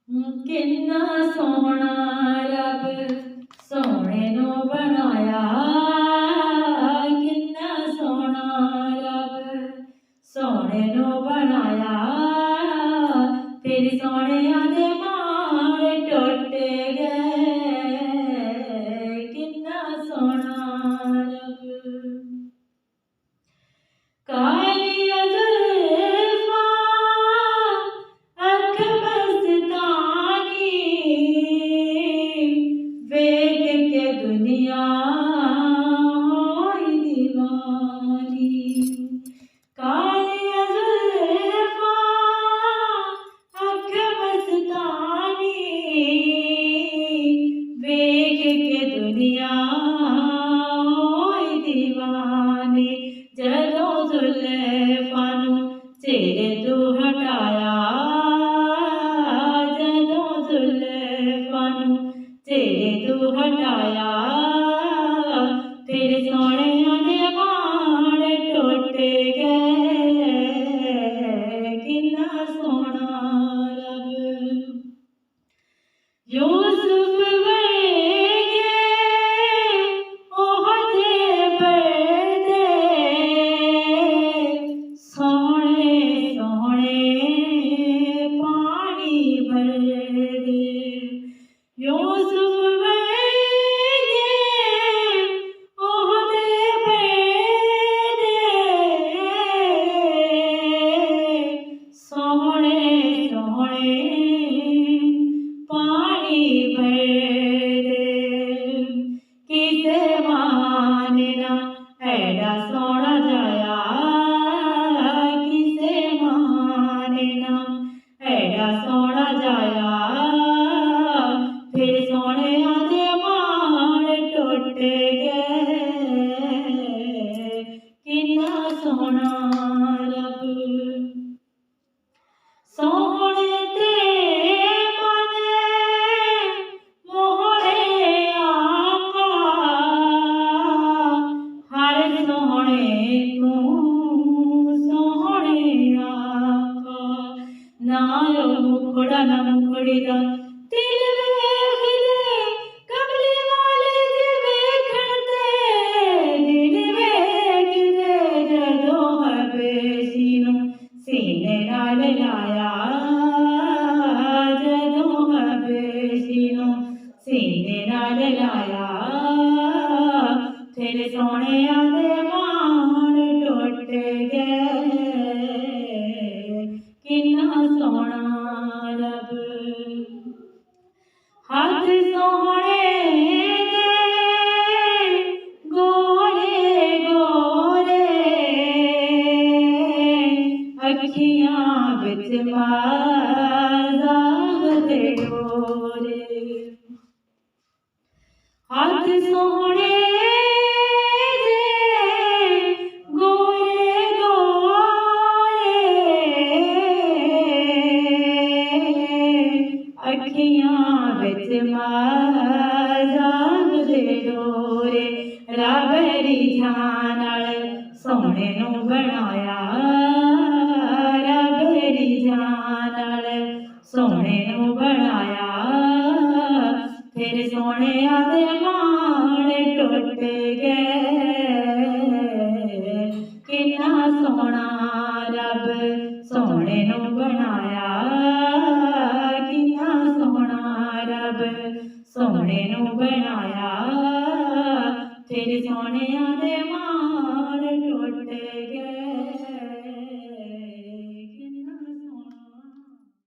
किन्ना सोहना रब सोहणे नू बनाया, किन्ना सोहना रब सोहणे नू बनाया। फिर सोहणिया दे मारे टुट गए, किन्ना सोहना रब। कालिया जुल्फां अख मस्तानी, वेख के दुनिया होई दीवानी। कालिया जुल्फां अख मस्तानी, वेख के दुनिया होई दीवानी। जदों जुल्फां नू चेहरे तू हटाया, जदों जुल्फां नू चेहरे तू हटाया। फिर सोहणिया दे बाण टुट गए, किन्ना सोहना रब। यूसुफ वर्गे ओहदे पर्दे, सोहणे सोहणे पानी भरदे। यूसुफ वर्गे ओहदे पर्दे, सोहणे सोहणे पानी भरदे। किसे माने ना एड़ा सोहना जाया, किसे माने ना एड़ा सोहना जाया। फिर सोहणिया दे बाण टुट गए, किन्ना सोहना रब। सोहणे ते मन मोहणे आका, हर सोहणे तू सोहणे आका। ना मुखड़ा ना मुखड़ी दा दिल वेख दे, कमली वाले दी वेखण ते दिल वेख दे। जदों हबेशी नू सीने नाल लाया, जदों हबेशी नू सीने नाल लाया। फिर सोहणिया दे बाण टुट गए, किन्ना सोहना रब। हाथ सोहणे दे गोरे गोरे, अखियां बिच माज़ाब दे डोरे। हाथ सोहणे दे गोरे गोरे, अखियां बिच माज़ाब दे डोरे। रब रिझां नाल सोहणे नू बनाया, रब रिझां नाल सोहणे नू बनाया। फिर सोहणिया दे बाण टुट गए, किन्ना सोहना रब सोहणे नू बनाया, किन्ना सोहना रब सोहणे नू बनाया। फिर सोहणिया दे बाण टुट गए।